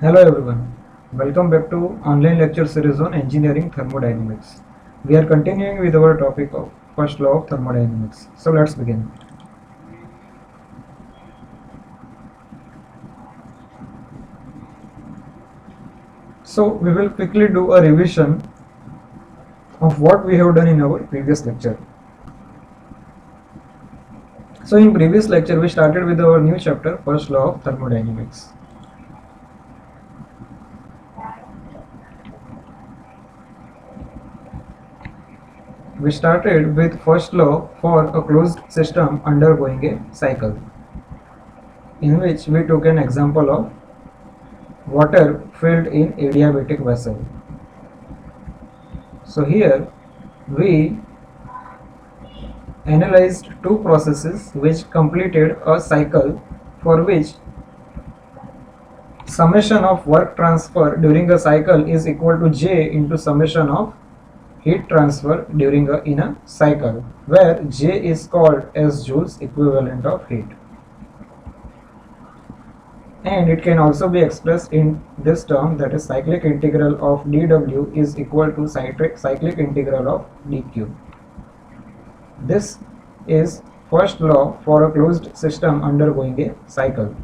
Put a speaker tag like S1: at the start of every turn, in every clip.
S1: Hello everyone, welcome back to online lecture series on engineering thermodynamics. We are continuing with our topic of first law of thermodynamics. So let's begin. So we will quickly do a revision of what we have done in our previous lecture. So in previous lecture we started with our new chapter, first law of thermodynamics. We started with first law for a closed system undergoing a cycle, in which we took an example of water filled in adiabatic vessel. So here we analyzed two processes which completed a cycle for which summation of work transfer during a cycle is equal to J into summation of heat transfer during in a cycle, where J is called as Joule's equivalent of heat. And it can also be expressed in this term, that is cyclic integral of dW is equal to cyclic integral of dQ. This is first law for a closed system undergoing a cycle.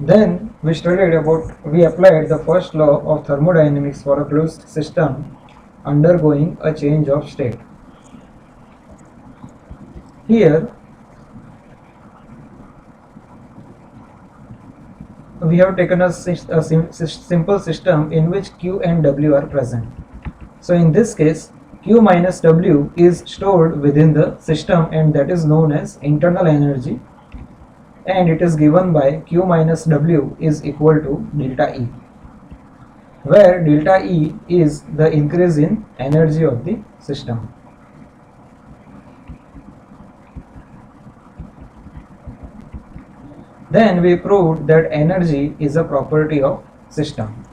S1: Then we applied the first law of thermodynamics for a closed system undergoing a change of state. Here we have taken a simple system in which Q and W are present. So in this case, Q minus W is stored within the system, and that is known as internal energy, and it is given by Q minus W is equal to delta E, where delta E is the increase in energy of the system. Then we proved that energy is a property of system.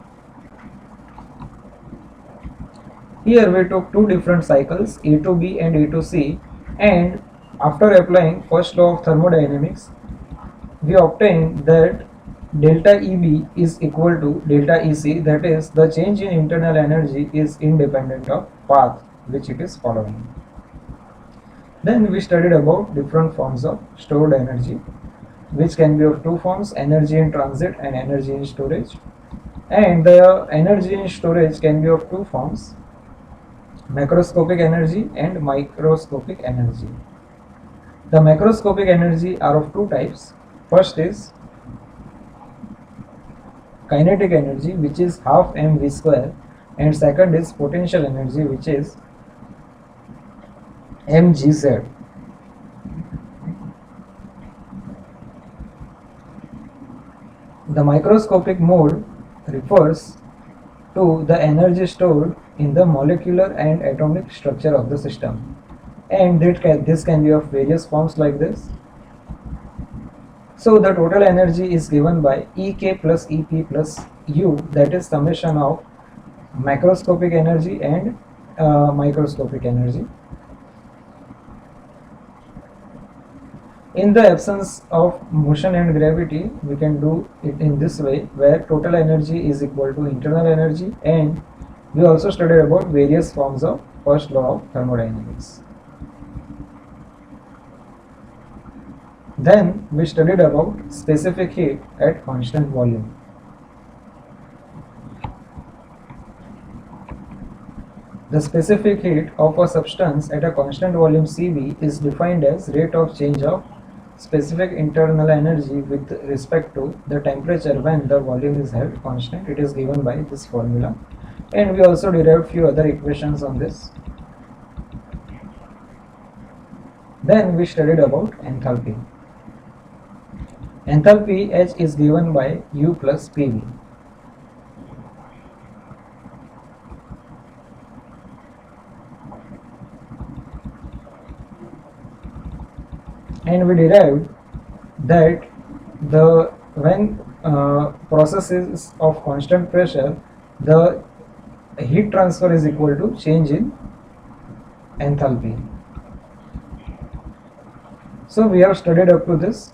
S1: Here we took two different cycles, E to B and E to C, and after applying first law of thermodynamics, we obtained that delta EB is equal to delta EC, that is, the change in internal energy is independent of path which it is following. Then we studied about different forms of stored energy, which can be of two forms, energy in transit and energy in storage. And the energy in storage can be of two forms, macroscopic energy and microscopic energy. The macroscopic energy are of two types. First is kinetic energy, which is half mv square, and second is potential energy, which is mgz. The microscopic mode refers to the energy stored in the molecular and atomic structure of the system, and this can be of various forms like this. So the total energy is given by Ek plus Ep plus U, that is summation of macroscopic energy and microscopic energy. In the absence of motion and gravity, we can do it in this way, where total energy is equal to internal energy, and we also studied about various forms of first law of thermodynamics. Then we studied about specific heat at constant volume. The specific heat of a substance at a constant volume Cv is defined as rate of change of specific internal energy with respect to the temperature when the volume is held constant. It is given by this formula, and we also derived few other equations on this. Then we studied about enthalpy. Enthalpy H is given by U plus PV. And we derived that when process is of constant pressure, the heat transfer is equal to change in enthalpy. So we have studied up to this,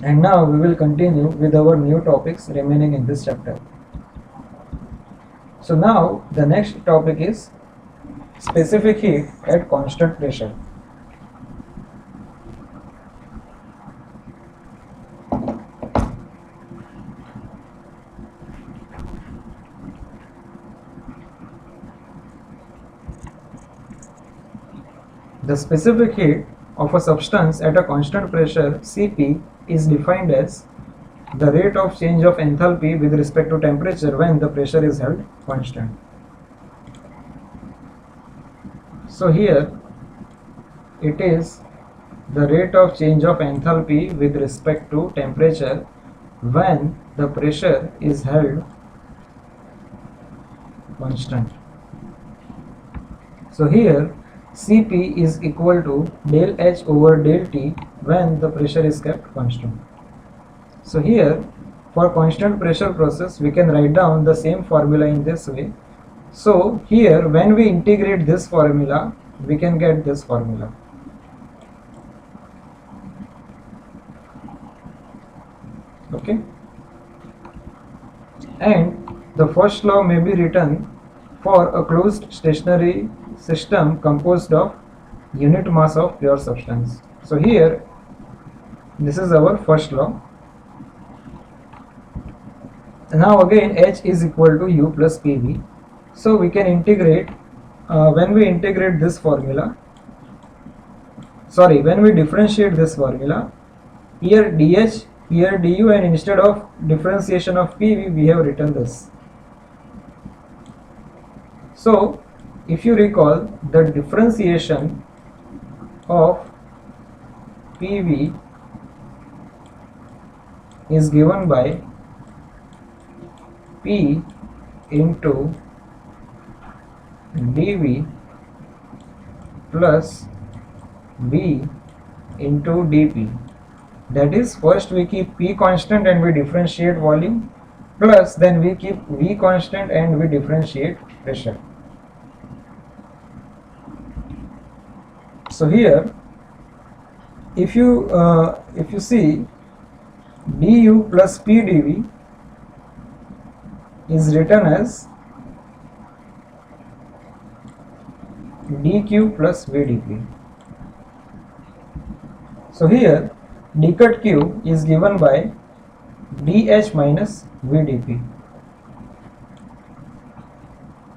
S1: And now we will continue with our new topics remaining in this chapter. So now the next topic is specific heat at constant pressure. The specific heat of a substance at a constant pressure Cp is defined as the rate of change of enthalpy with respect to temperature when the pressure is held constant. So here it is the rate of change of enthalpy with respect to temperature when the pressure is held constant. So here Cp is equal to del H over del T when the pressure is kept constant. So here for constant pressure process we can write down the same formula in this way. So here when we integrate this formula we can get this formula. Okay, and the first law may be written for a closed stationary system composed of unit mass of pure substance. So here this is our first law. Now again H is equal to U plus PV. So we can integrate when we integrate this formula, when we differentiate this formula, here dH, here du, and instead of differentiation of PV we have written this. So if you recall, the differentiation of PV is given by P into dV plus V into dP. That is, first we keep P constant and we differentiate volume, plus then we keep V constant and we differentiate pressure. So here if you see du plus P dV is written as dq plus vdp. So here d cut q is given by dh minus vdp,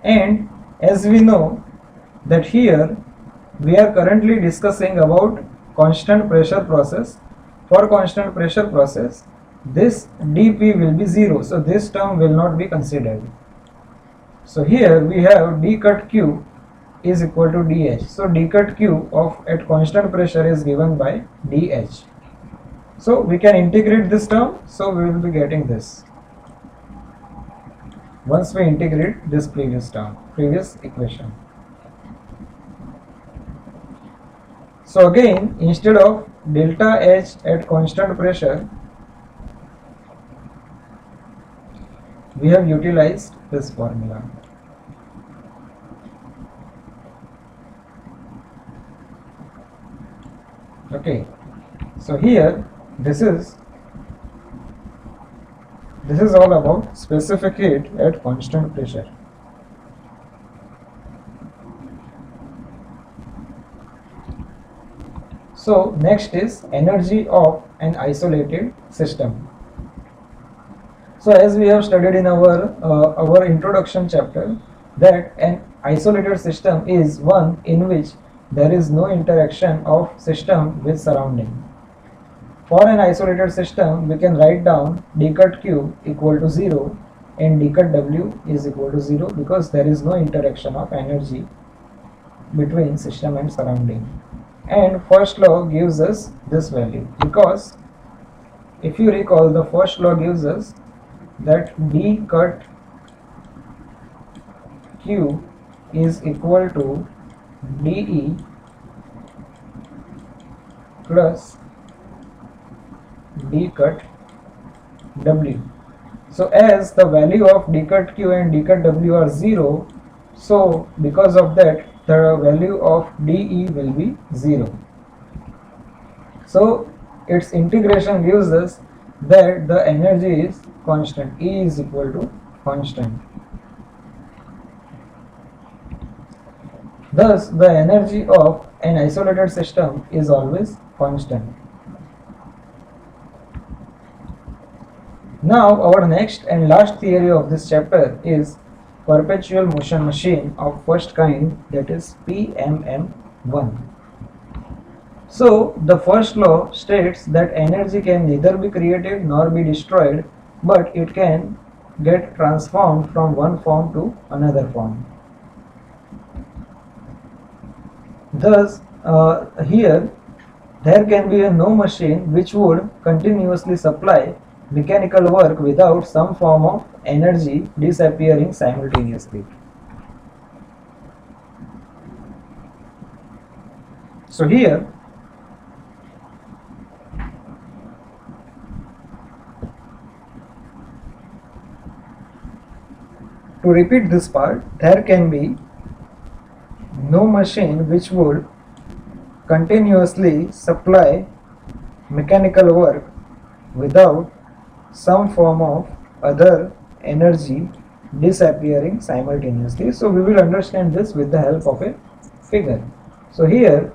S1: and as we know that here we are currently discussing about constant pressure process. For constant pressure process this dp will be 0, so this term will not be considered. So here we have d cut q is equal to dh. So d cut q of at constant pressure is given by dh. So we can integrate this term, so we will be getting this once we integrate this previous equation. So again, instead of delta H at constant pressure we have utilized this formula. Okay, so here this is all about specific heat at constant pressure. So next is energy of an isolated system. So as we have studied in our introduction chapter, that an isolated system is one in which there is no interaction of system with surrounding. For an isolated system we can write down d cut q equal to 0 and d cut w is equal to 0 because there is no interaction of energy between system and surrounding. And first law gives us this value, because if you recall the first law gives us that d cut q is equal to dE plus d cut w. So as the value of d cut q and d cut w are 0, so because of that the value of dE will be 0. So its integration gives us that the energy is constant. E is equal to constant. Thus, the energy of an isolated system is always constant. Now, our next and last theory of this chapter is perpetual motion machine of first kind, that is PMM1. So, the first law states that energy can neither be created nor be destroyed, but it can get transformed from one form to another form. Thus, here there can be no machine which would continuously supply mechanical work without some form of energy disappearing simultaneously. So here to repeat this part, there can be no machine which would continuously supply mechanical work without some form of other energy disappearing simultaneously. So we will understand this with the help of a figure. So here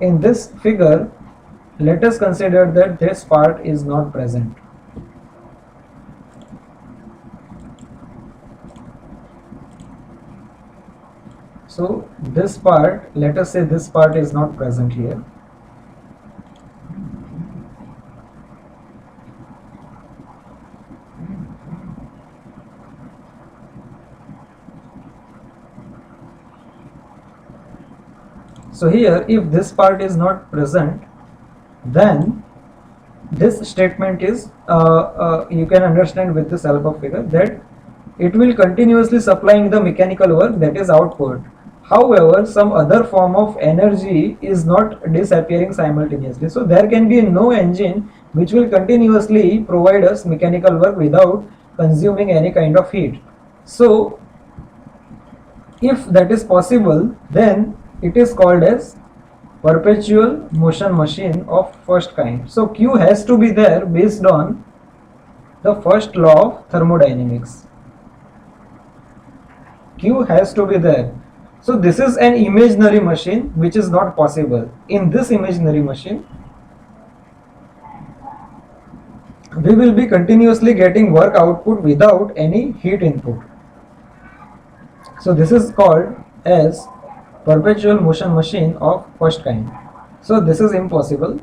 S1: in this figure, let us consider that this part is not present. So this part, let us say this part is not present here. So here, if this part is not present, then this statement is, you can understand with this help of figure, that it will continuously supplying the mechanical work, that is output. However, some other form of energy is not disappearing simultaneously. So there can be no engine which will continuously provide us mechanical work without consuming any kind of heat. So if that is possible, then it is called as perpetual motion machine of first kind. So Q has to be there based on the first law of thermodynamics. Q has to be there. So this is an imaginary machine which is not possible. In this imaginary machine, we will be continuously getting work output without any heat input. So this is called as perpetual motion machine of first kind. So this is impossible.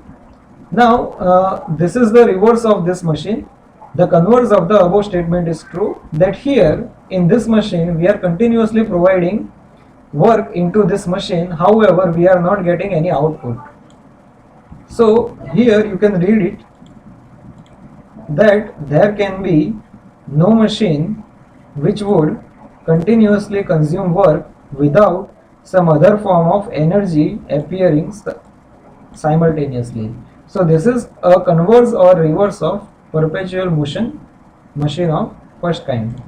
S1: Now this is the reverse of this machine. The converse of the above statement is true, that here in this machine we are continuously providing work into this machine, however we are not getting any output. So here you can read it that there can be no machine which would continuously consume work without some other form of energy appearing simultaneously. So this is a converse or reverse of perpetual motion machine of first kind.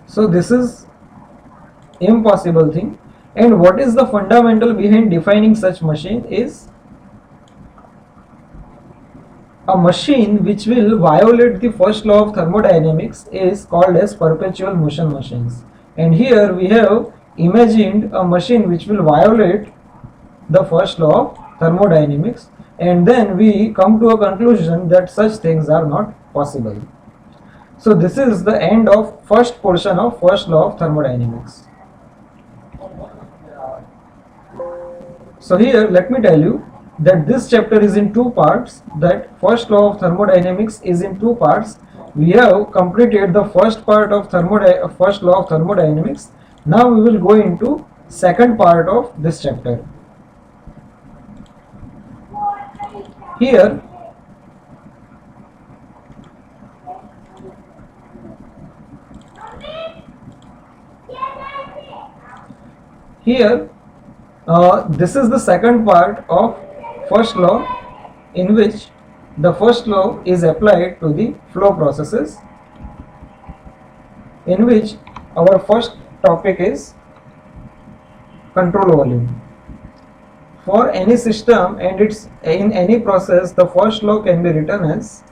S1: So this is impossible thing. And what is the fundamental behind defining such machine is a machine which will violate the first law of thermodynamics is called as perpetual motion machines. And here we have imagined a machine which will violate the first law of thermodynamics, and then we come to a conclusion that such things are not possible. So this is the end of first portion of first law of thermodynamics. So here let me tell you that this chapter is in two parts, that first law of thermodynamics is in two parts. We have completed the first part of first law of thermodynamics. Now we will go into second part of this chapter. Here this is the second part of first law, in which the first law is applied to the flow processes, in which our first topic is control volume. For any system and it's in any process, the first law can be written as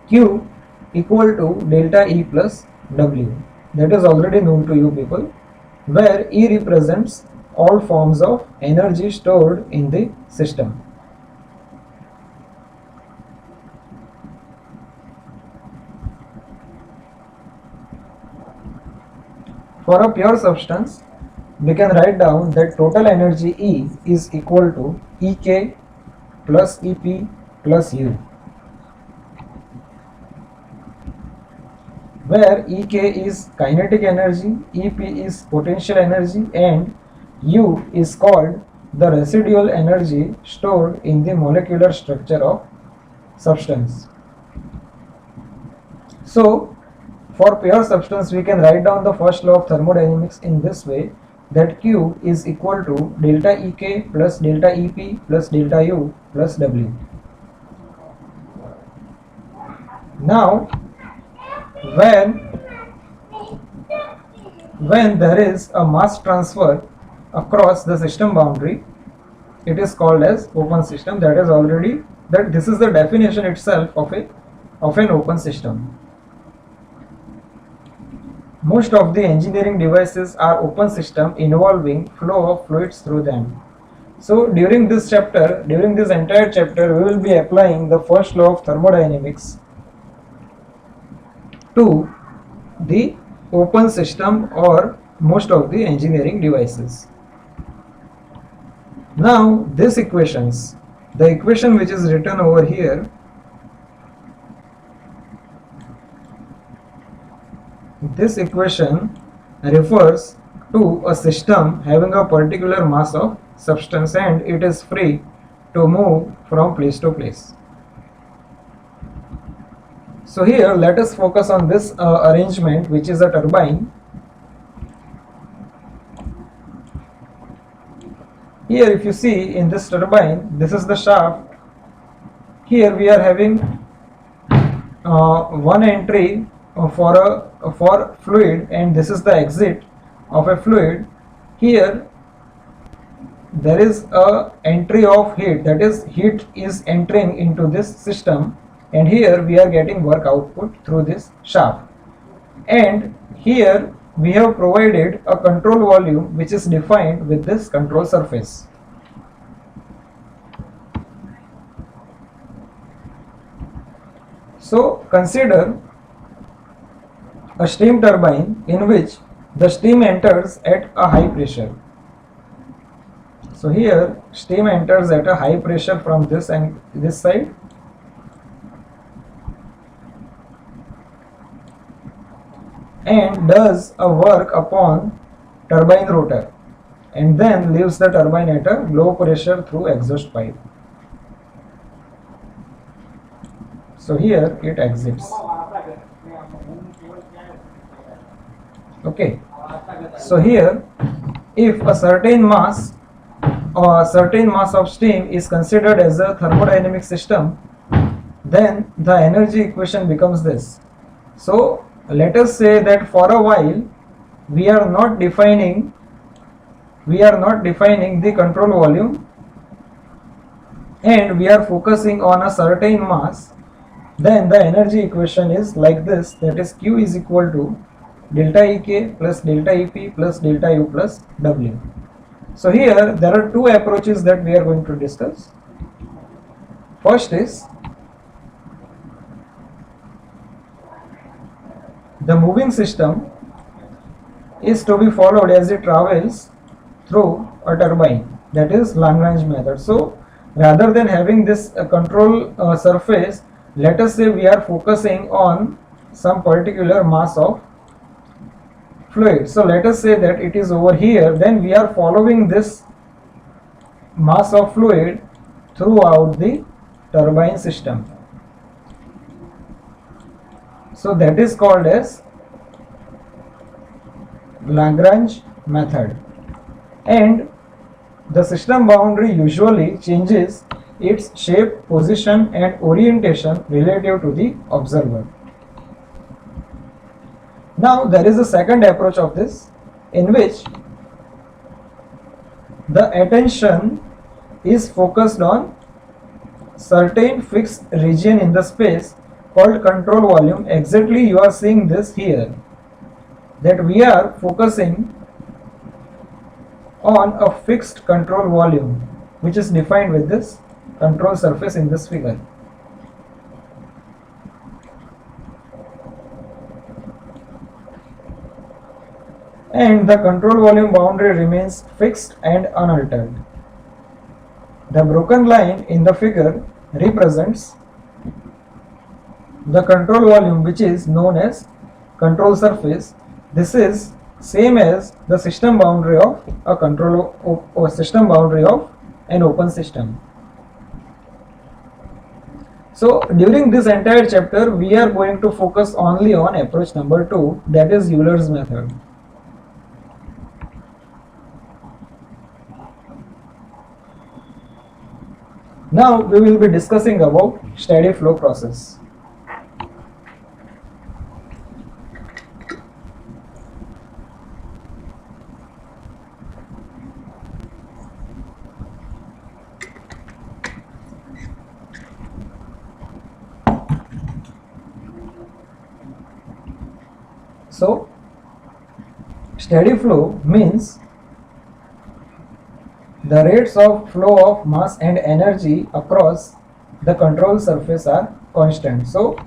S1: Q equal to delta E plus W. That is already known to you people, where E represents all forms of energy stored in the system. For a pure substance, we can write down that total energy E is equal to Ek plus Ep plus U, where Ek is kinetic energy, Ep is potential energy, and U is called the residual energy stored in the molecular structure of substance. So, for pure substance, we can write down the first law of thermodynamics in this way, that Q is equal to delta Ek plus delta Ep plus delta U plus W. Now, when there is a mass transfer across the system boundary, it is called as open system. That is already that this is the definition itself of an open system. Most of the engineering devices are open system involving flow of fluids through them. So during this entire chapter, we will be applying the first law of thermodynamics to the open system or most of the engineering devices. Now these equations, the equation which is written over here, this equation refers to a system having a particular mass of substance and it is free to move from place to place. So here let us focus on this arrangement, which is a turbine. Here if you see in this turbine, this is the shaft. Here we are having one entry for fluid, and this is the exit of a fluid. Here there is a entry of heat, that is heat is entering into this system, and here we are getting work output through this shaft. And here we have provided a control volume which is defined with this control surface. So consider a steam turbine in which the steam enters at a high pressure. So here steam enters at a high pressure from this and this side, and does a work upon turbine rotor and then leaves the turbine at a low pressure through exhaust pipe. So here it exits. Okay, so here if a certain mass of steam is considered as a thermodynamic system, then the energy equation becomes this. So let us say that for a while we are not defining the control volume and we are focusing on a certain mass, then the energy equation is like this, that is Q is equal to delta Ek plus delta Ep plus delta U plus W. So here there are two approaches that we are going to discuss. First is the moving system is to be followed as it travels through a turbine, that is Lagrange method. So rather than having this control surface, let us say we are focusing on some particular mass of fluid. So let us say that it is over here, then we are following this mass of fluid throughout the turbine system. So that is called as Lagrange method, and the system boundary usually changes its shape, position and orientation relative to the observer. Now there is a second approach of this, in which the attention is focused on certain fixed region in the space called control volume. Exactly, you are seeing this here, that we are focusing on a fixed control volume which is defined with this control surface in this figure. And the control volume boundary remains fixed and unaltered. The broken line in the figure represents the control volume, which is known as control surface. This is same as the system boundary of a control or system boundary of an open system. So during this entire chapter we are going to focus only on approach number 2, that is Euler's method. Now we will be discussing about steady flow process. So steady flow means the rates of flow of mass and energy across the control surface are constant. So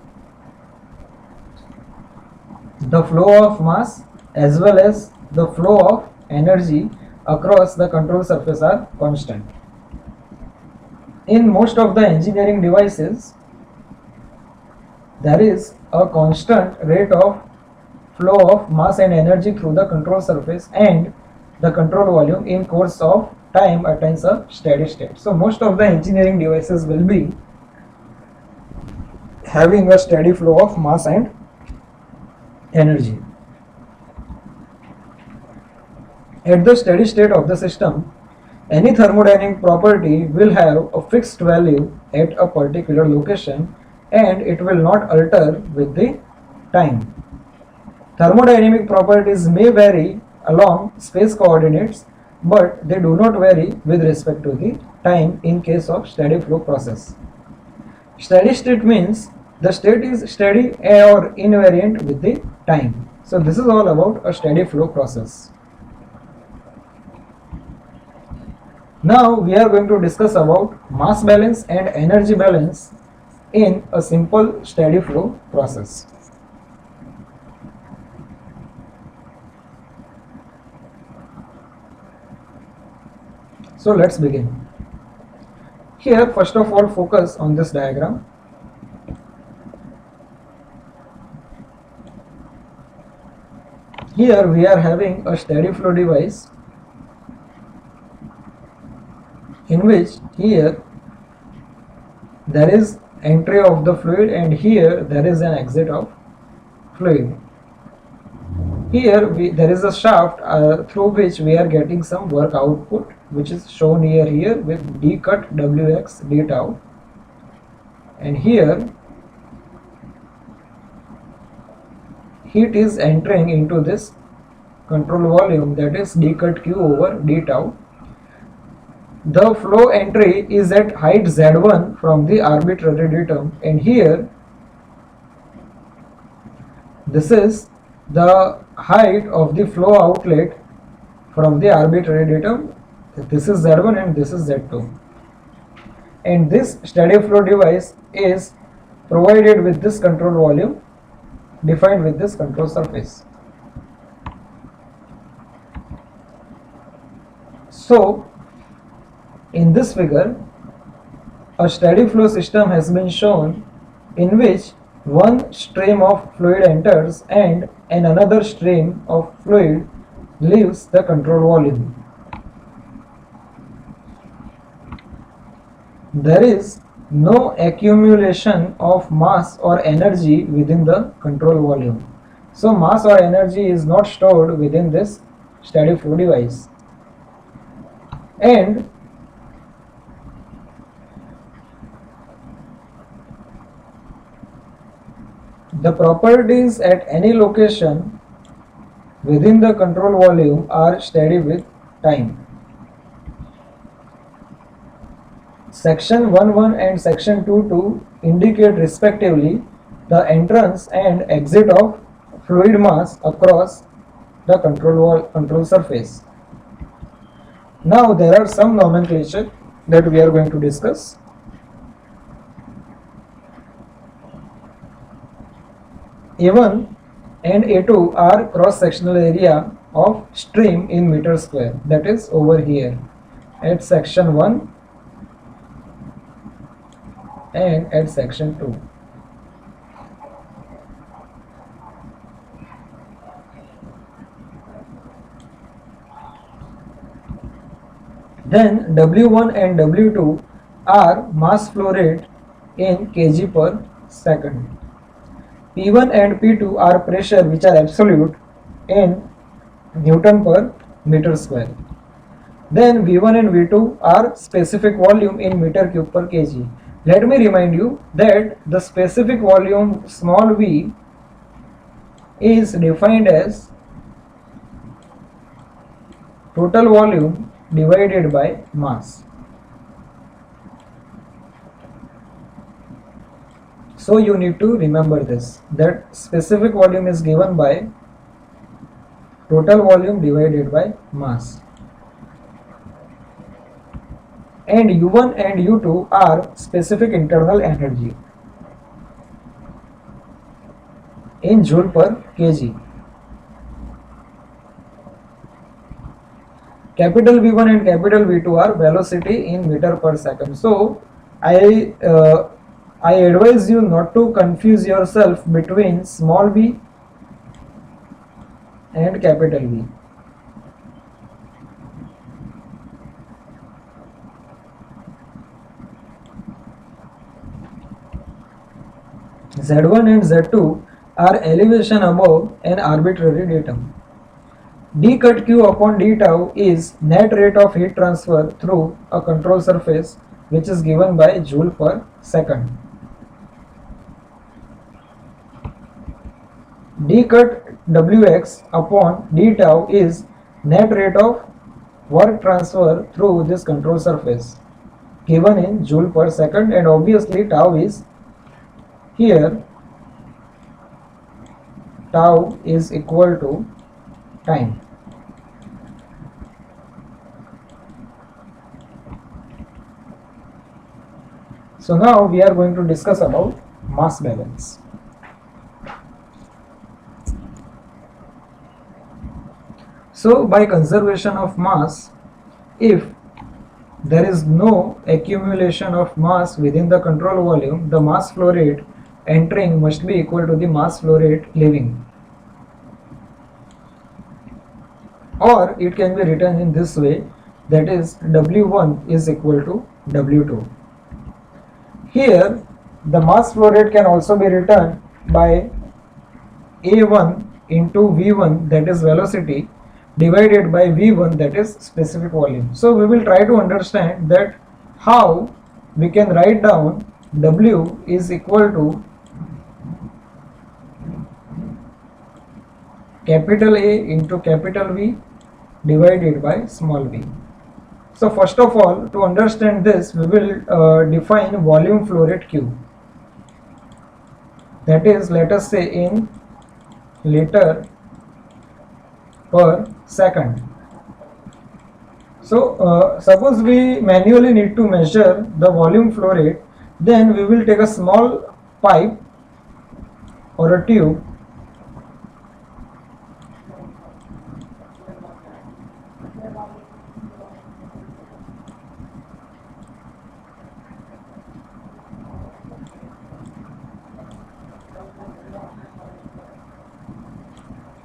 S1: the flow of mass as well as the flow of energy across the control surface are constant. In most of the engineering devices, there is a constant rate of flow of mass and energy through the control surface, and the control volume in course of time attains a steady state. So most of the engineering devices will be having a steady flow of mass and energy. At the steady state of the system, any thermodynamic property will have a fixed value at a particular location and it will not alter with the time. Thermodynamic properties may vary along space coordinates, but they do not vary with respect to the time in case of steady flow process. Steady state means the state is steady or invariant with the time. So this is all about a steady flow process. Now we are going to discuss about mass balance and energy balance in a simple steady flow process. So let's begin. Here first of all focus on this diagram. Here we are having a steady flow device in which here there is entry of the fluid and here there is an exit of fluid. Here there is a shaft through which we are getting some work output, which is shown here with d cut wx d tau, and here heat is entering into this control volume, that is d cut q over d tau. The flow entry is at height z1 from the arbitrary datum, and here this is the height of the flow outlet from the arbitrary datum. This is z1 and this is z2, and this steady flow device is provided with this control volume defined with this control surface. So in this figure a steady flow system has been shown in which one stream of fluid enters and another stream of fluid leaves the control volume. There is no accumulation of mass or energy within the control volume. So mass or energy is not stored within this steady flow device, and the properties at any location within the control volume are steady with time. Section 1.1 and Section 2.2 indicate respectively the entrance and exit of fluid mass across the control surface. Now there are some nomenclature that we are going to discuss. A1 and A2 are cross-sectional area of stream in meter square, that is over here at section 1 and at section 2. Then W1 and W2 are mass flow rate in kg per second. P1 and P2 are pressure which are absolute in Newton per meter square. Then V1 and V2 are specific volume in meter cube per kg. Let me remind you that the specific volume small v is defined as total volume divided by mass. So you need to remember this, that specific volume is given by total volume divided by mass. And U1 and U2 are specific internal energy in joule per kg. Capital V1 and capital V2 are velocity in meter per second. So I advise you not to confuse yourself between small v and capital V. Z1 and Z2 are elevation above an arbitrary datum. d cut q upon d tau is net rate of heat transfer through a control surface, which is given by joule per second. d cut wx upon d tau is net rate of work transfer through this control surface, given in joule per second, and obviously tau is here. Tau is equal to time. So now we are going to discuss about mass balance. So by conservation of mass, if there is no accumulation of mass within the control volume, the mass flow rate entering must be equal to the mass flow rate leaving. Or it can be written in this way, that is W1 is equal to W2. Here the mass flow rate can also be written by A1 into V1, that is velocity, divided by V1, that is specific volume. So we will try to understand that how we can write down W is equal to capital A into capital V divided by small v. So first of all, to understand this, we will define volume flow rate Q. That is, let us say in liter per second. So suppose we manually need to measure the volume flow rate, then we will take a small pipe or a tube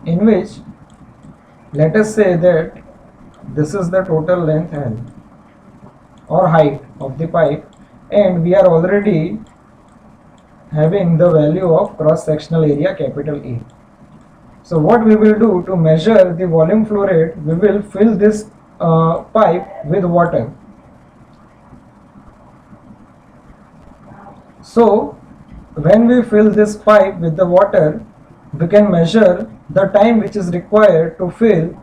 S1: in which, let us say that this is the total length L or height of the pipe, and we are already having the value of cross sectional area capital A. So what we will do to measure the volume flow rate, we will fill this pipe with water. So when we fill this pipe with the water, we can measure the time which is required to fill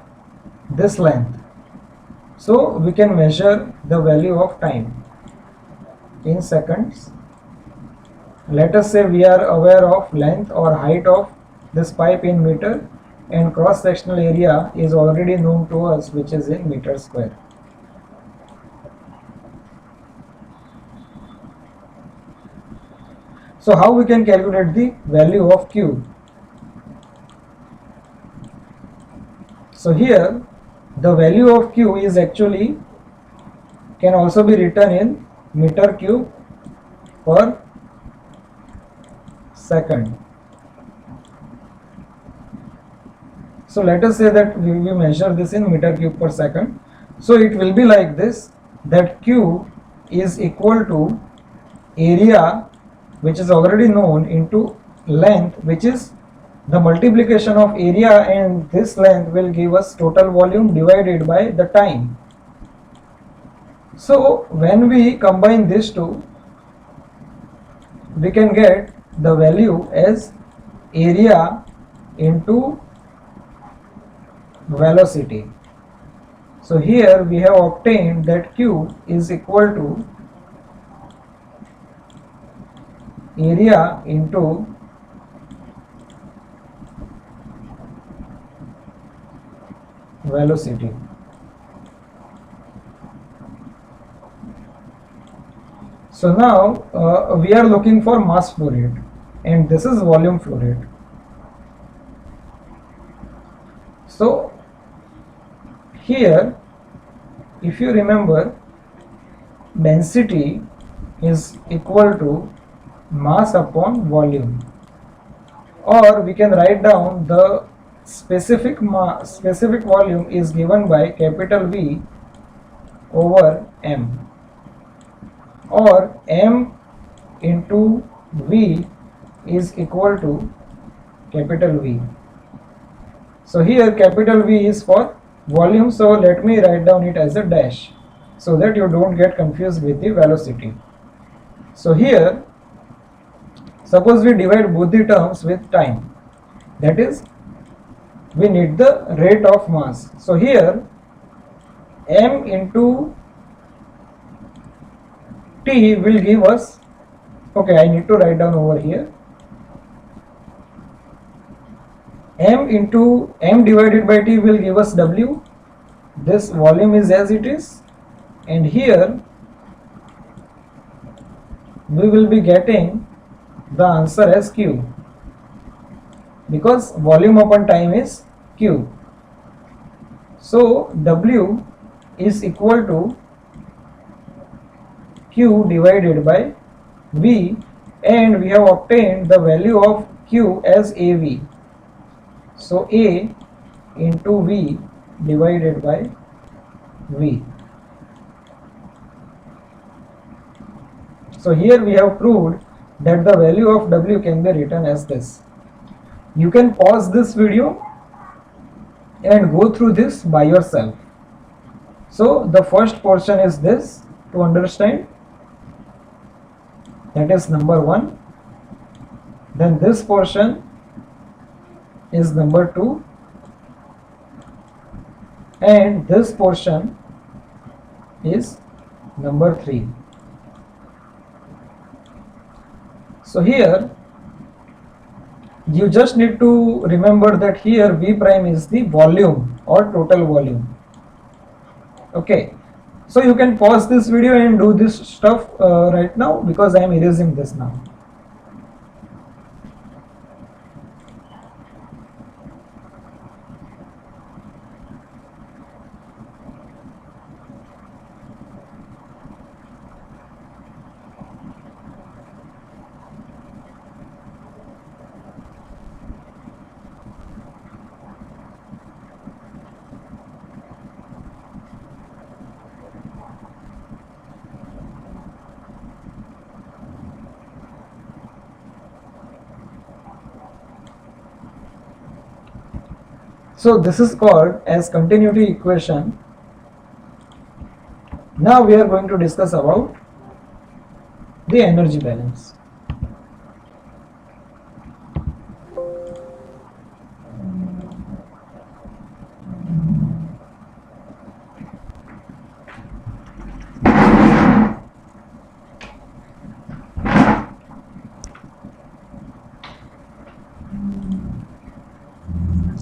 S1: this length. So we can measure the value of time. in seconds. Let us say we are aware of length or height of this pipe in meter, and cross sectional area is already known to us, which is in meter square. So how we can calculate the value of Q? So here the value of Q is actually can also be written in meter cube per second. So let us say that we measure this in meter cube per second. So it will be like this, that Q is equal to area, which is already known, into length, which is the multiplication of area, and this length will give us total volume divided by the time. So when we combine these two, we can get the value as area into velocity. So here we have obtained that Q is equal to area into velocity. So now we are looking for mass flow rate, and this is volume flow rate. So here, if you remember, density is equal to mass upon volume, or we can write down the specific volume is given by capital V over M, or M into V is equal to capital V. So here capital V is for volume, so let me write down it as a dash so that you don't get confused with the velocity. So here, suppose we divide both the terms with time, that is, we need the rate of mass. So here M into T will give us, okay, I need to write down over here, M into M divided by T will give us W. This volume is as it is, and here we will be getting the answer as Q, because volume upon time is Q. So W is equal to Q divided by V, and we have obtained the value of Q as AV. So A into V divided by V. So here we have proved that the value of W can be written as this. You can pause this video and go through this by yourself. So the first portion is this to understand, that is number 1. Then this portion is number 2, and this portion is number 3. So here you just need to remember that here V prime is the volume or total volume. Okay, so you can pause this video and do this stuff right now, because I am erasing this now. So this is called as continuity equation. Now we are going to discuss about the energy balance.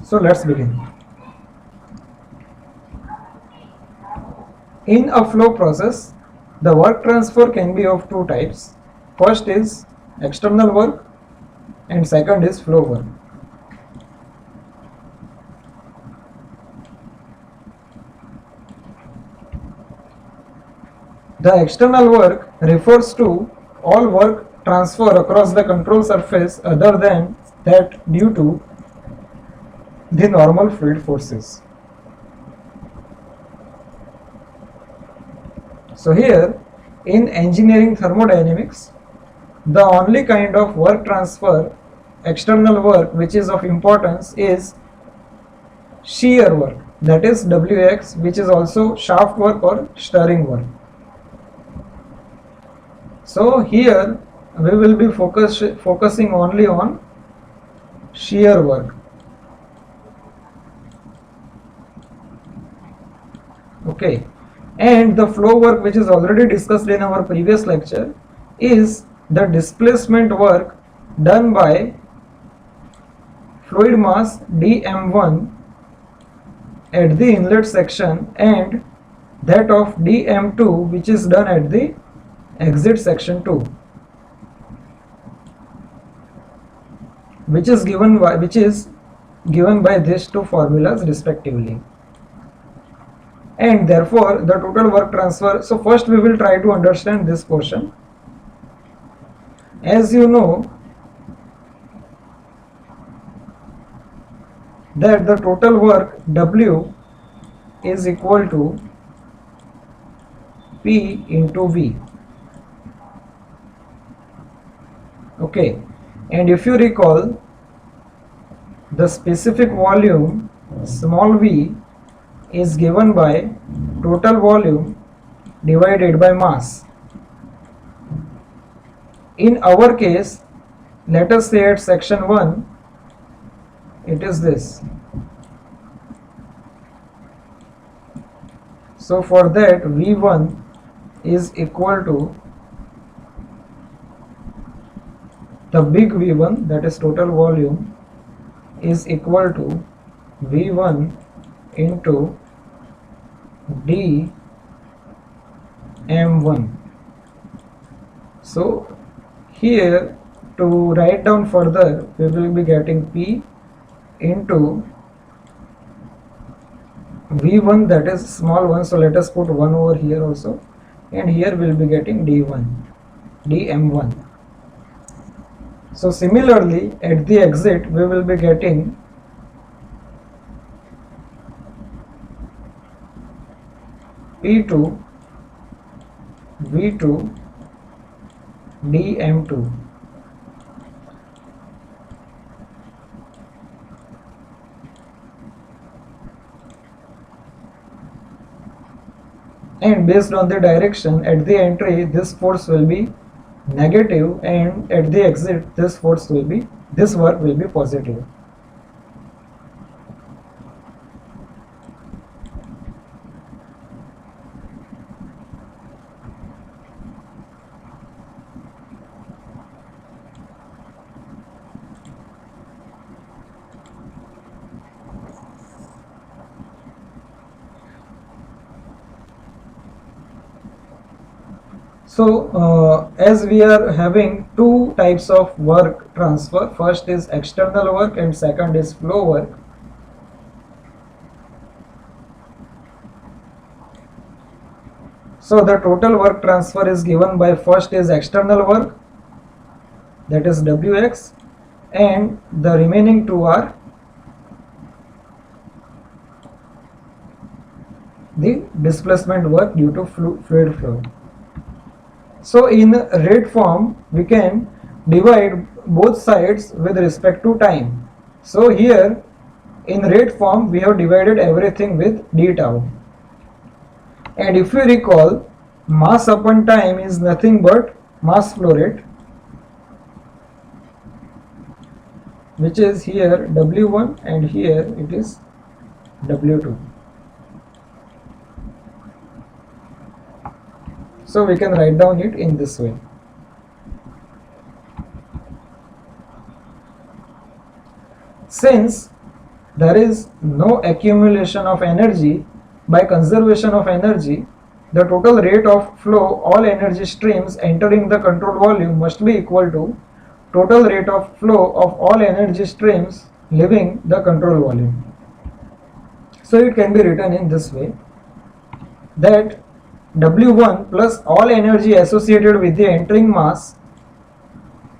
S1: So let's begin. In a flow process, the work transfer can be of two types. First is external work and second is flow work. The external work refers to all work transfer across the control surface other than that due to the normal fluid forces. So here in engineering thermodynamics, the only kind of work transfer, external work, which is of importance is shear work, that is WX, which is also shaft work or stirring work. So here we will be focusing only on shear work. Okay, and the flow work, which is already discussed in our previous lecture, is the displacement work done by fluid mass dm1 at the inlet section and that of dm2 which is done at the exit section 2, which is given by these two formulas respectively. And therefore the total work transfer, so first we will try to understand this portion. As you know that the total work W is equal to P into V. Okay, and if you recall, the specific volume small v is given by total volume divided by mass. In our case, let us say at section 1 it is this. So for that V1 is equal to the big V1, that is total volume, is equal to V1 into dm1. So here to write down further, we will be getting P into V1, that is small one, so let us put 1 over here also, and here we will be getting dm1. So similarly at the exit we will be getting P2 V2 dm2. And based on the direction, at the entry this force will be negative and at the exit this work will be positive. So as we are having two types of work transfer, first is external work and second is flow work. So the total work transfer is given by first is external work, that is Wx, and the remaining two are the displacement work due to fluid flow. So in rate form we can divide both sides with respect to time. So here in rate form we have divided everything with d tau. And if you recall, mass upon time is nothing but mass flow rate, which is here W1 and here it is W2. So we can write down it in this way. Since there is no accumulation of energy by conservation of energy, the total rate of flow all energy streams entering the control volume must be equal to total rate of flow of all energy streams leaving the control volume. So it can be written in this way, that W1 plus all energy associated with the entering mass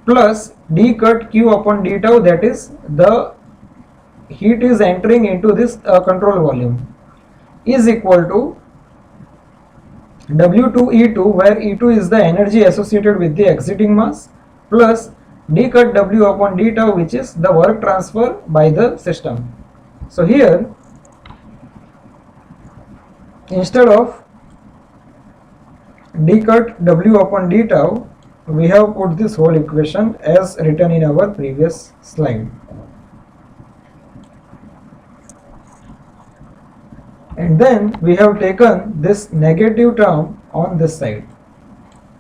S1: plus d cut q upon d tau, that is the heat is entering into this control volume, is equal to W2 E2, where E2 is the energy associated with the exiting mass, plus d cut W upon d tau, which is the work transfer by the system. So here, instead of d cut W upon d tau, we have put this whole equation as written in our previous slide. And then we have taken this negative term on this side,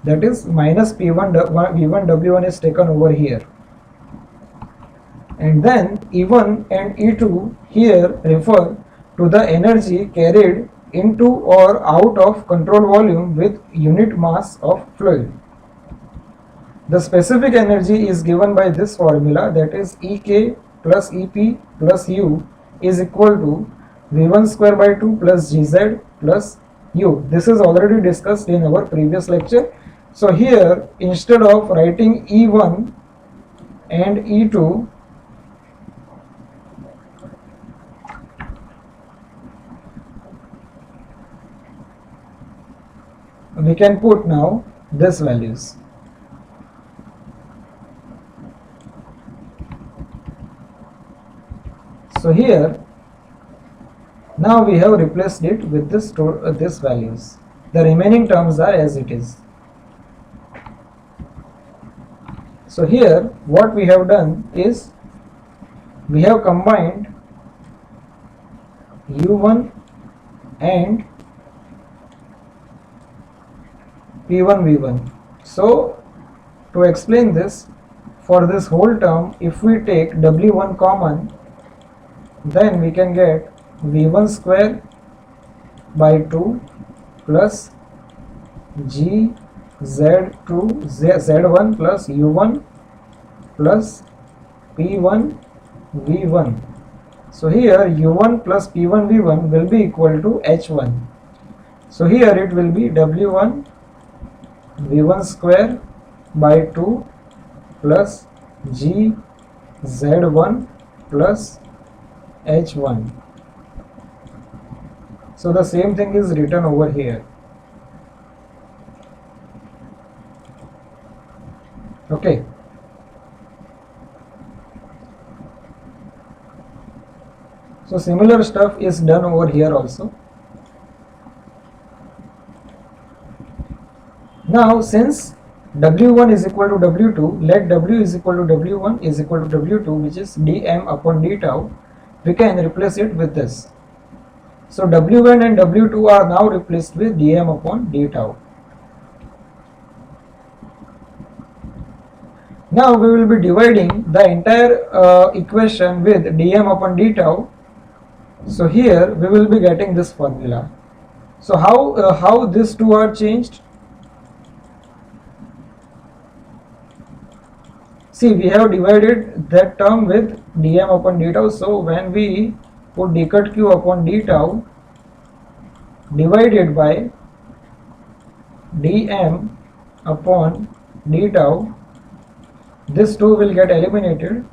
S1: that is minus P1 V1 W1 is taken over here, and then E1 and E2 here refer to the energy carried into or out of control volume with unit mass of fluid. The specific energy is given by this formula, that is Ek plus Ep plus U is equal to V1 square by 2 plus Gz plus U. This is already discussed in our previous lecture. So here, instead of writing E1 and E2, we can put now these values. So here, now we have replaced it with this values. The remaining terms are as it is. So here what we have done is we have combined U1 and P1 V1. So to explain this, for this whole term, if we take W1 common, then we can get V1 square by 2 plus G Z2 Z1 plus U1 plus P1 V1. So here U1 plus P1 V1 will be equal to H1. So here it will be W1 V1 square by 2 plus G Z1 plus H1. So the same thing is written over here. Okay. So similar stuff is done over here also. Now since W1 is equal to W2, let W is equal to W1 is equal to W2, which is dm upon d tau, we can replace it with this. So W1 and W2 are now replaced with dm upon d tau. Now we will be dividing the entire equation with dm upon d tau. So here we will be getting this formula. So how these two are changed? See, we have divided that term with dm upon d tau. So when we put d cut q upon d tau divided by dm upon d tau, this 2 will get eliminated,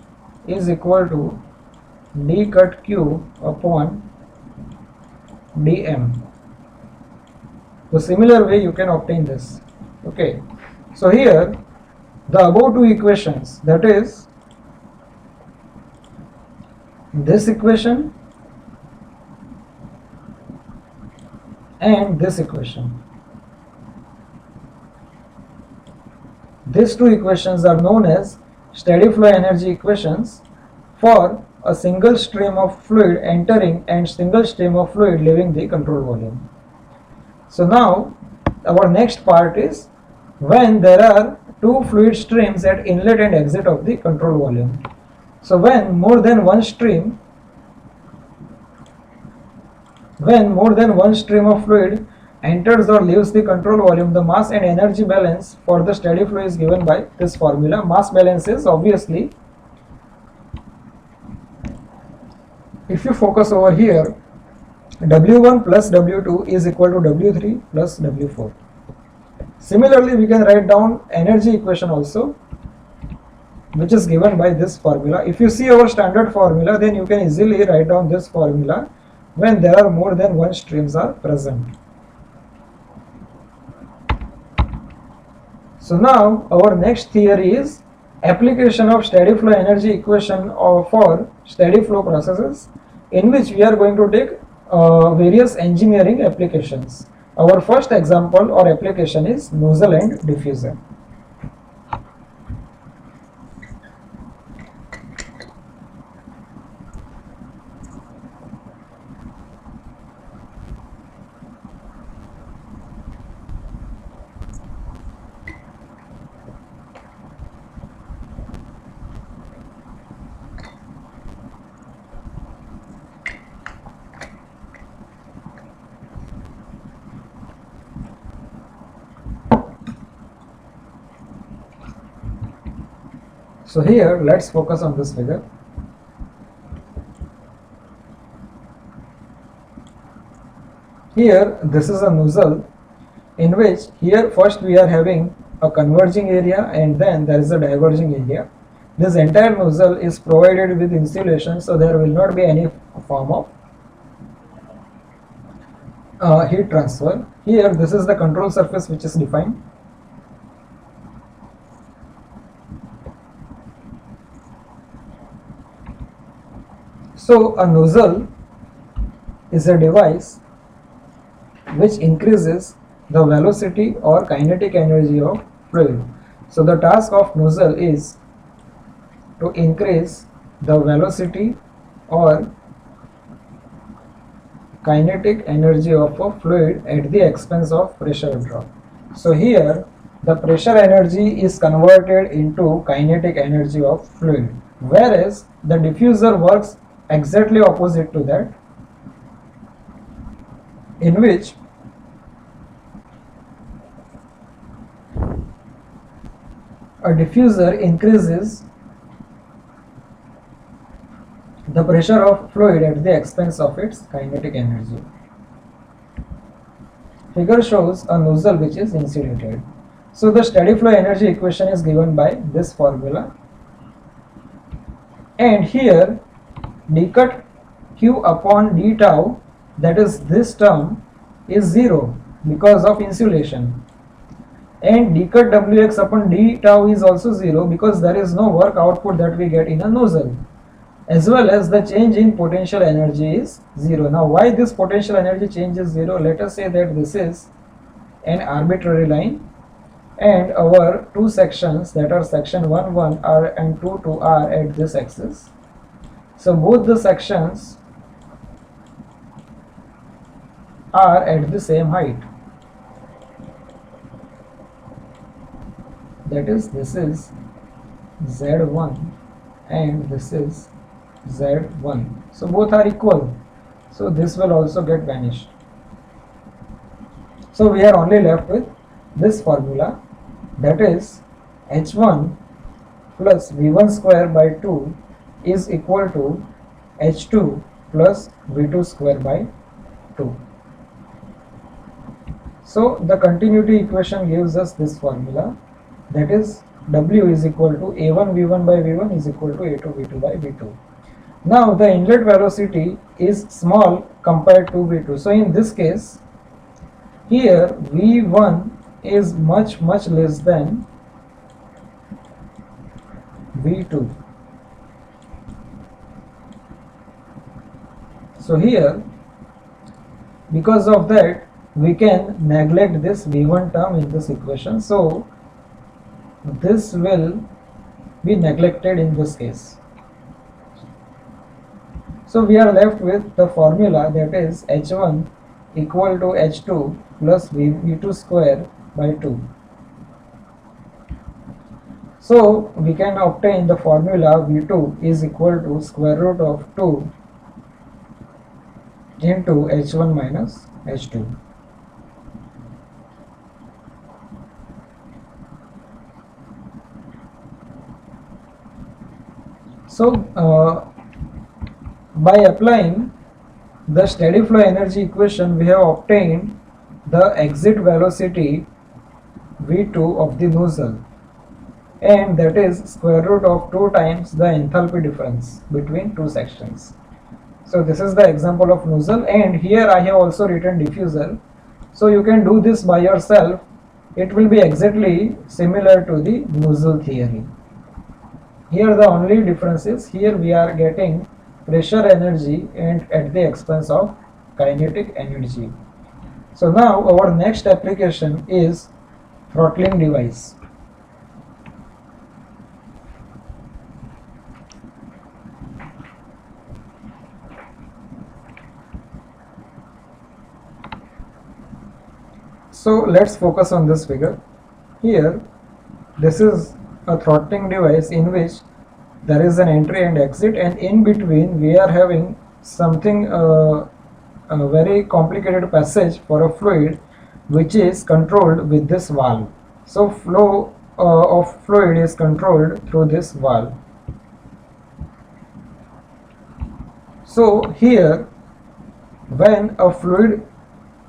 S1: is equal to d cut q upon dm. So similar way you can obtain this. Okay. So here the above two equations, that is this equation and this equation, these two equations are known as steady flow energy equations for a single stream of fluid entering and single stream of fluid leaving the control volume. So now our next part is when there are two fluid streams at inlet and exit of the control volume. So when more than one stream When more than one stream of fluid enters or leaves the control volume, the mass and energy balance for the steady flow is given by this formula. Mass balance is obviously, if you focus over here, W1 plus W2 is equal to W3 plus W4. Similarly, we can write down energy equation also, which is given by this formula. If you see our standard formula, then you can easily write down this formula when there are more than one streams are present. So now our next theory is application of steady flow energy equation for steady flow processes, in which we are going to take various engineering applications. Our first example or application is nozzle and diffuser. So here let's focus on this figure. Here this is a nozzle, in which here first we are having a converging area and then there is a diverging area. This entire nozzle is provided with insulation, so there will not be any form of heat transfer. Here this is the control surface which is defined. So a nozzle is a device which increases the velocity or kinetic energy of fluid. So the task of nozzle is to increase the velocity or kinetic energy of a fluid at the expense of pressure drop. So here the pressure energy is converted into kinetic energy of fluid, whereas the diffuser works exactly opposite to that, in which a diffuser increases the pressure of fluid at the expense of its kinetic energy. Figure shows a nozzle which is insulated. So the steady flow energy equation is given by this formula, and here d cut q upon d tau, that is this term, is 0 because of insulation, and d cut wx upon d tau is also 0 because there is no work output that we get in a nozzle, as well as the change in potential energy is 0. Now why this potential energy change is 0? Let us say that this is an arbitrary line and our two sections, that are section 1 1 are and 2 2 are at this axis. So both the sections are at the same height, that is, this is Z1 and this is Z1. So both are equal, so this will also get vanished. So we are only left with this formula, that is H1 plus V1 square by 2 is equal to H2 plus V2 square by 2. So the continuity equation gives us this formula, that is W is equal to A1 V1 by V1 is equal to A2 V2 by V2. Now the inlet velocity is small compared to V2. So in this case, here V1 is much less than V2. So here, because of that, we can neglect this V1 term in this equation. So this will be neglected in this case. So we are left with the formula, that is H1 equal to H2 plus V2 square by 2. So we can obtain the formula V2 is equal to square root of 2 into H1 minus H2. So by applying the steady flow energy equation, we have obtained the exit velocity V2 of the nozzle, and that is square root of 2 times the enthalpy difference between two sections. So this is the example of nozzle, and here I have also written diffuser. So you can do this by yourself. It will be exactly similar to the nozzle theory. Here the only difference is, here we are getting pressure energy and at the expense of kinetic energy. So now our next application is throttling device. So let's focus on this figure. Here this is a throttling device in which there is an entry and exit, and in between we are having something a very complicated passage for a fluid which is controlled with this valve. So flow of fluid is controlled through this valve. So here when a fluid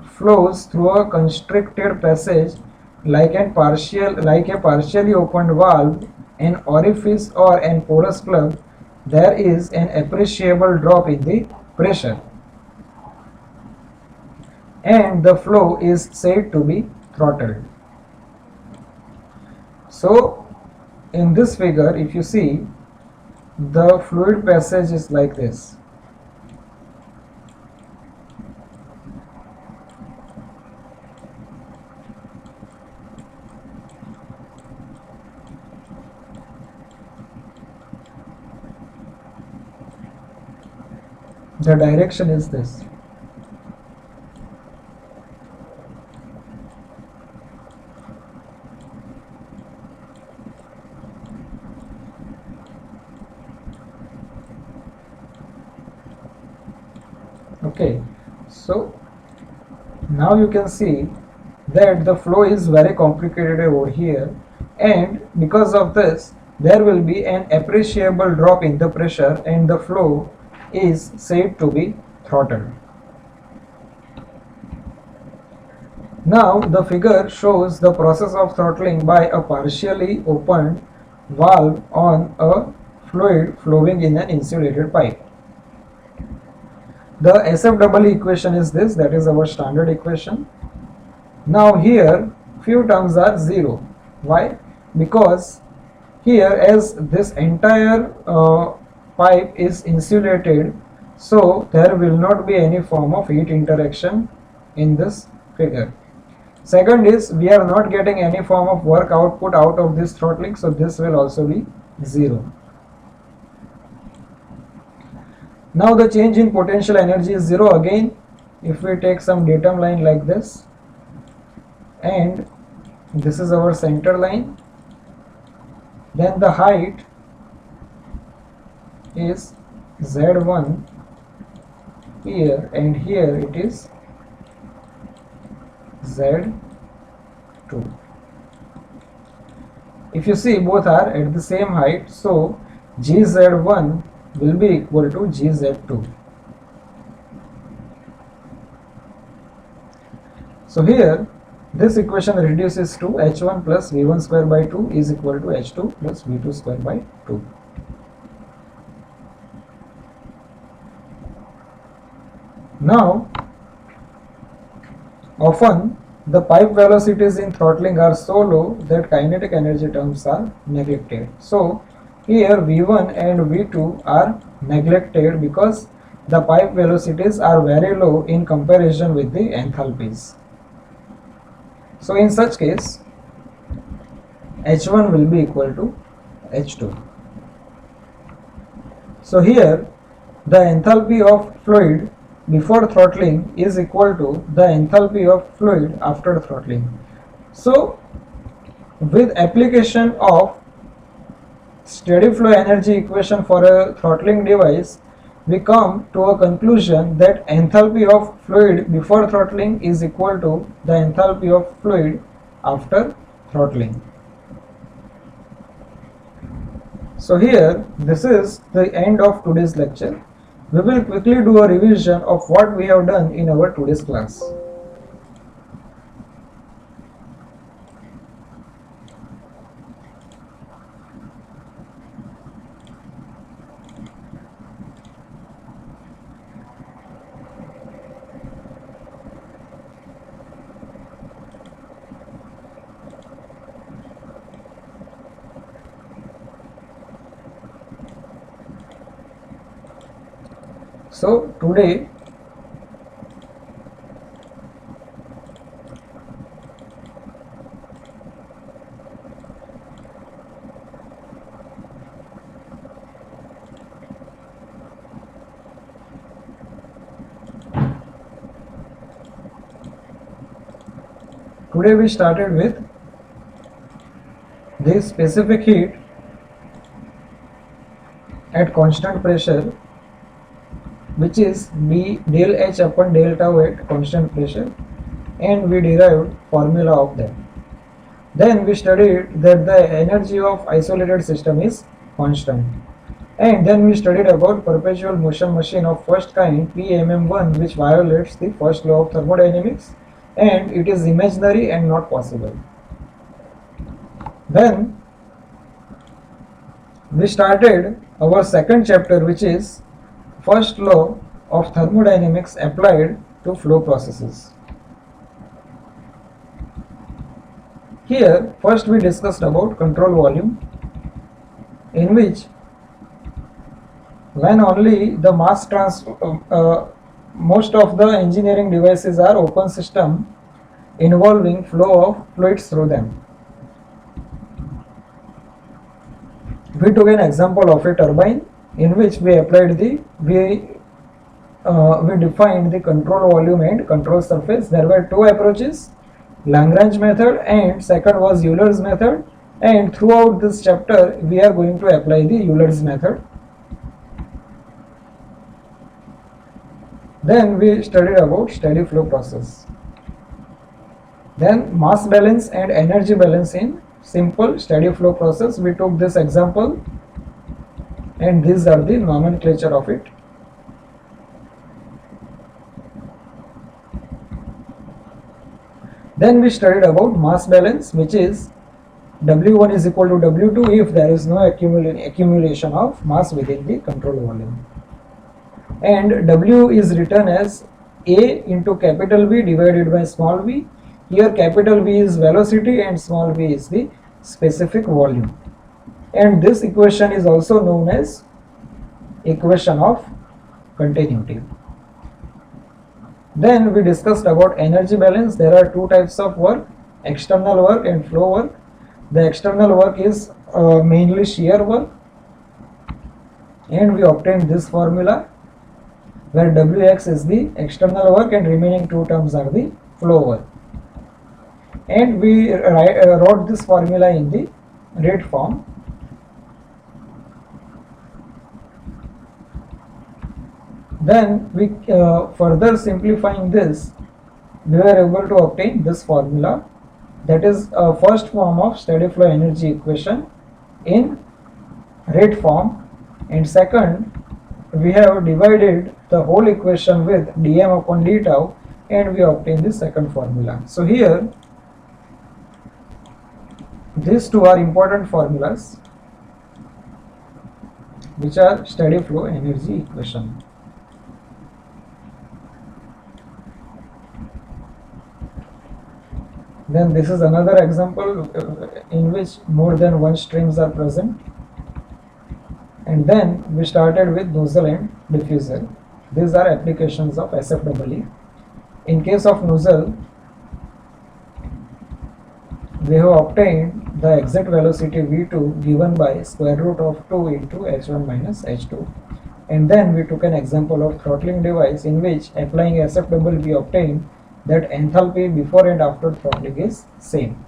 S1: flows through a constricted passage like a partially opened valve, an orifice or an porous plug, there is an appreciable drop in the pressure and the flow is said to be throttled. So in this figure, if you see, the fluid passage is like this. The direction is this. Okay, so now you can see that the flow is very complicated over here, and because of this there will be an appreciable drop in the pressure and the flow is said to be throttled. Now the figure shows the process of throttling by a partially opened valve on a fluid flowing in an insulated pipe. The SFEE equation is this, that is our standard equation. Now here few terms are zero. Why? Because here, as this entire pipe is insulated, so there will not be any form of heat interaction in this figure. Second is, we are not getting any form of work output out of this throttling, so this will also be zero. Now the change in potential energy is zero again if we take some datum line like this, and this is our center line. Then the height is Z1 here, and here it is Z2. If you see, both are at the same height, so GZ1 will be equal to GZ2. So here this equation reduces to H1 plus V1 square by 2 is equal to H2 plus V2 square by 2. Now, often the pipe velocities in throttling are so low that kinetic energy terms are neglected. So here V1 and V2 are neglected because the pipe velocities are very low in comparison with the enthalpies. So in such case, H1 will be equal to H2. So here the enthalpy of fluid before throttling is equal to the enthalpy of fluid after throttling. So with application of steady flow energy equation for a throttling device, we come to a conclusion that enthalpy of fluid before throttling is equal to the enthalpy of fluid after throttling. So here, this is the end of today's lecture. We will quickly do a revision of what we have done in our today's class. So today we started with the specific heat at constant pressure, which is B del H upon del tau at constant pressure, and we derived formula of that. Then we studied that the energy of isolated system is constant, and then we studied about perpetual motion machine of first kind PMM1, which violates the first law of thermodynamics, and it is imaginary and not possible. Then we started our second chapter, which is first law of thermodynamics applied to flow processes. Here first we discussed about control volume, in which when only the most of the engineering devices are open system involving flow of fluids through them. We took an example of a turbine in which we applied we defined the control volume and control surface. There were two approaches, Lagrange method and second was Euler's method, and throughout this chapter we are going to apply the Euler's method. Then we studied about steady flow process. Then mass balance and energy balance in simple steady flow process. We took this example and these are the nomenclature of it. Then we studied about mass balance, which is W1 is equal to W2 if there is no accumulation of mass within the control volume. And W is written as A into capital V divided by small v. Here capital V is velocity and small v is the specific volume. And this equation is also known as equation of continuity. Then we discussed about energy balance. There are two types of work, external work and flow work. The external work is mainly shear work, and we obtained this formula where Wx is the external work and remaining two terms are the flow work. And we wrote this formula in the rate form. Then we further simplifying this, we were able to obtain this formula, that is first form of steady flow energy equation in rate form, and second we have divided the whole equation with dm upon d tau and we obtain the second formula. So here these two are important formulas which are steady flow energy equation. Then this is another example in which more than one streams are present. And then we started with nozzle and diffuser. These are applications of SFEE. In case of nozzle, we have obtained the exit velocity V2 given by square root of 2 into H1 minus H2. And then we took an example of throttling device in which applying SFEE we obtained that enthalpy before and after throttling is same.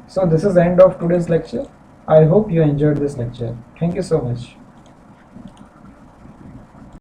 S1: So this is the end of today's lecture. I hope you enjoyed this lecture. Thank you so much.